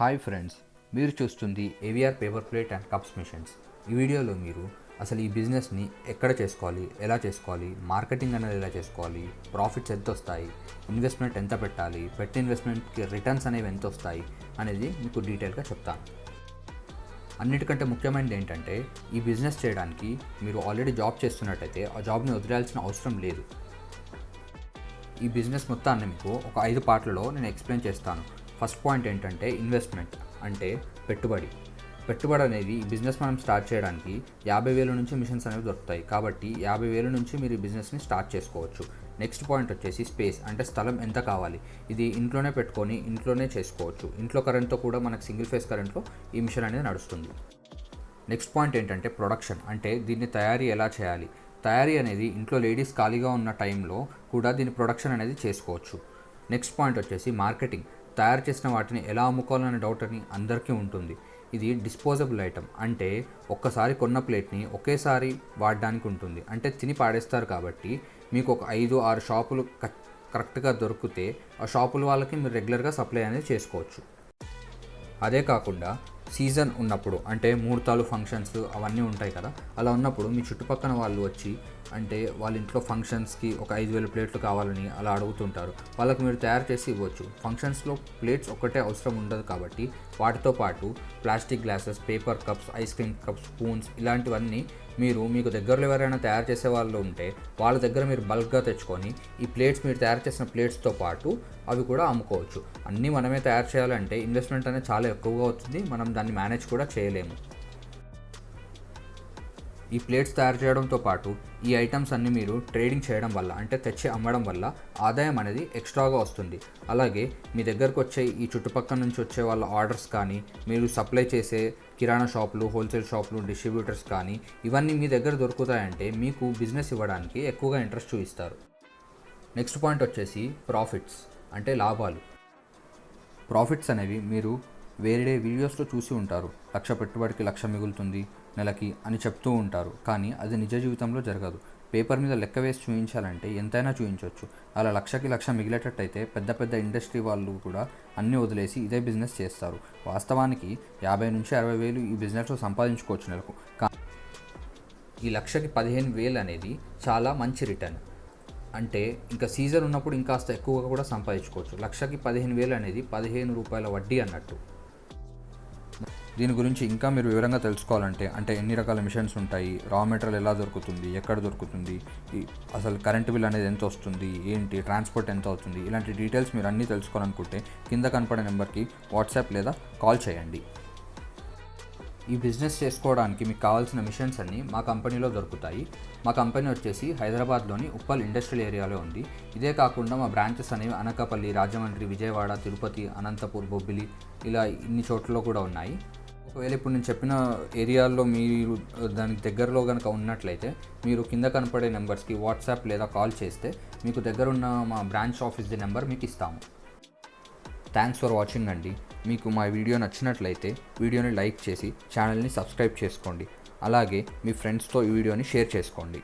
Hi friends, మీరు చూస్తుంది AVR paper plate and cups machines. ఈ వీడియోలో మీరు అసలు ఈ బిజినెస్ని ఎక్కడ చేసుకోవాలి, ఎలా చేసుకోవాలి, మార్కెటింగ్ అనేది ఎలా చేసుకోవాలి, ప్రాఫిట్స్ ఎంత వస్తాయి, ఇన్వెస్ట్మెంట్ ఎంత పెట్టాలి, పెట్టిన ఇన్వెస్ట్మెంట్కి రిటర్న్స్ అనేవి ఎంత వస్తాయి అనేది మీకు డీటెయిల్గా చెప్తాను. అన్నిటికంటే ముఖ్యమైనది ఏంటంటే, ఈ బిజినెస్ చేయడానికి మీరు ఆల్రెడీ జాబ్ చేస్తున్నట్టయితే ఆ జాబ్ని వదిలేయాల్సిన అవసరం లేదు. ఈ బిజినెస్ మొత్తాన్ని మీకు ఒక 5 పార్ట్లలో నేను ఎక్స్ప్లెయిన్ చేస్తాను. ఫస్ట్ పాయింట్ ఏంటంటే ఇన్వెస్ట్మెంట్, అంటే పెట్టుబడి అనేది ఈ బిజినెస్ మనం స్టార్ట్ చేయడానికి 50,000 నుంచి మిషన్స్ అనేవి దొరుకుతాయి. కాబట్టి 50,000 నుంచి మీరు ఈ బిజినెస్ని స్టార్ట్ చేసుకోవచ్చు. నెక్స్ట్ పాయింట్ వచ్చేసి స్పేస్, అంటే స్థలం ఎంత కావాలి. ఇది ఇంట్లోనే పెట్టుకొని ఇంట్లోనే చేసుకోవచ్చు. ఇంట్లో కరెంట్తో కూడా మనకు సింగిల్ ఫేస్ కరెంట్లో ఈ మిషన్ అనేది నడుస్తుంది. నెక్స్ట్ పాయింట్ ఏంటంటే ప్రొడక్షన్, అంటే దీన్ని తయారీ ఎలా చేయాలి. తయారీ అనేది ఇంట్లో లేడీస్ ఖాళీగా ఉన్న టైంలో కూడా దీని ప్రొడక్షన్ అనేది చేసుకోవచ్చు. నెక్స్ట్ పాయింట్ వచ్చేసి మార్కెటింగ్, తయారు చేసిన వాటిని ఎలా అమ్ముకోవాలనే డౌట్ అని అందరికీ ఉంటుంది. ఇది డిస్పోజబుల్ ఐటమ్, అంటే ఒక్కసారి కొన్న ప్లేట్ని ఒకేసారి వాడడానికి ఉంటుంది. అంటే తిని పాడేస్తారు. కాబట్టి మీకు ఒక 5-6 షాపులు కరెక్ట్గా దొరికితే ఆ షాపుల వాళ్ళకి మీరు రెగ్యులర్గా సప్లై అనేది చేసుకోవచ్చు. అదే కాకుండా సీజన్ ఉన్నప్పుడు, అంటే ముహూర్తాలు, ఫంక్షన్స్ అవన్నీ ఉంటాయి కదా, అలా ఉన్నప్పుడు మీ చుట్టుపక్కల వాళ్ళు వచ్చి, అంటే వాళ్ళ ఇంట్లో ఫంక్షన్స్కి ఒక 5,000 ప్లేట్లు కావాలని అలా అడుగుతుంటారు. వాళ్ళకి మీరు తయారు చేసి ఇవ్వచ్చు. ఫంక్షన్స్లో ప్లేట్స్ ఒక్కటే అవసరం ఉండదు కాబట్టి వాటితో పాటు plastic glasses, paper cups, ice cream cups, spoons ఇలాంటివన్నీ మీకు దగ్గరలో ఎవరైనా తయారు చేసే వాళ్ళు ఉంటే వాళ్ళ దగ్గర మీరు బల్క్గా తెచ్చుకొని ఈ ప్లేట్స్, మీరు తయారు చేసిన ప్లేట్స్తో పాటు అవి కూడా అమ్ముకోవచ్చు. అన్నీ మనమే తయారు చేయాలంటే ఇన్వెస్ట్మెంట్ అనేది చాలా ఎక్కువగా అవుతుంది. మనం దాన్ని మేనేజ్ కూడా చేయలేము. ఈ ప్లేట్స్ తయారు చేయడంతో పాటు ఈ ఐటమ్స్ అన్నీ మీరు ట్రేడింగ్ చేయడం వల్ల, అంటే తెచ్చి అమ్మడం వల్ల ఆదాయం అనేది ఎక్స్ట్రాగా వస్తుంది. అలాగే మీ దగ్గరకు వచ్చే ఈ చుట్టుపక్కల నుంచి వచ్చే వాళ్ళ ఆర్డర్స్ కానీ, మీరు సప్లై చేసే కిరాణా షాపులు, హోల్సేల్ షాపులు, డిస్ట్రిబ్యూటర్స్ కానీ ఇవన్నీ మీ దగ్గర దొరుకుతాయంటే మీకు బిజినెస్ ఇవ్వడానికి ఎక్కువగా ఇంట్రెస్ట్ చూపిస్తారు. నెక్స్ట్ పాయింట్ వచ్చేసి ప్రాఫిట్స్, అంటే లాభాలు. ప్రాఫిట్స్ అనేవి మీరు వేరే వీడియోస్లో చూసి ఉంటారు. 1,00,000 పెట్టుబడికి 1,00,000 మిగులుతుంది నెలకి అని చెప్తూ ఉంటారు. కానీ అది నిజ జీవితంలో జరగదు. పేపర్ మీద లెక్క వేసి చూపించాలంటే ఎంతైనా చూపించవచ్చు. అలా 1,00,000కి 1,00,000 మిగిలేటట్టయితే పెద్ద పెద్ద ఇండస్ట్రీ వాళ్ళు కూడా అన్నీ వదిలేసి ఇదే బిజినెస్ చేస్తారు. వాస్తవానికి 50,000 నుంచి 60,000 ఈ బిజినెస్లో సంపాదించుకోవచ్చు నెలకు. ఈ 1,00,000కి 15,000 అనేది చాలా మంచి రిటర్న్. అంటే ఇంకా సీజన్ ఉన్నప్పుడు ఇంకాస్త ఎక్కువగా కూడా సంపాదించుకోవచ్చు. 1,00,000కి 15,000 అనేది 15 రూపాయల వడ్డీ అన్నట్టు. దీని గురించి ఇంకా మీరు వివరంగా తెలుసుకోవాలంటే, అంటే ఎన్ని రకాల మిషన్స్ ఉంటాయి, రా మెటీరియల్ ఎలా దొరుకుతుంది, ఎక్కడ దొరుకుతుంది, అసలు కరెంట్ బిల్ అనేది ఎంత వస్తుంది, ఏంటి, ట్రాన్స్పోర్ట్ ఎంత అవుతుంది, ఇలాంటి డీటెయిల్స్ మీరు అన్నీ తెలుసుకోవాలనుకుంటే కింద కనపడే నెంబర్కి వాట్సాప్ లేదా కాల్ చేయండి. ఈ బిజినెస్ చేసుకోవడానికి మీకు కావాల్సిన మిషన్స్ అన్నీ మా కంపెనీలో దొరుకుతాయి. మా కంపెనీ వచ్చేసి హైదరాబాద్లోని ఉప్పల్ ఇండస్ట్రియల్ ఏరియాలో ఉంది. ఇదే కాకుండా మా బ్రాంచెస్ అనేవి అనకాపల్లి, రాజమండ్రి, విజయవాడ, తిరుపతి, అనంతపూర్, బొబ్బిలి ఇలా ఇన్ని చోట్లలో కూడా ఉన్నాయి. ఒకవేళ ఇప్పుడు నేను చెప్పిన ఏరియాల్లో మీరు దానికి దగ్గరలో కనుక ఉన్నట్లయితే మీరు కింద కనపడే నెంబర్స్కి వాట్సాప్ లేదా కాల్ చేస్తే మీకు దగ్గరున్న మా బ్రాంచ్ ఆఫీస్ది నెంబర్ మీకు ఇస్తాము. థ్యాంక్స్ ఫర్ వాచింగ్ అండి. మీకు మా వీడియో నచ్చినట్లయితే వీడియోని లైక్ చేసి ఛానల్ని సబ్స్క్రైబ్ చేసుకోండి. అలాగే మీ ఫ్రెండ్స్తో ఈ వీడియోని షేర్ చేసుకోండి.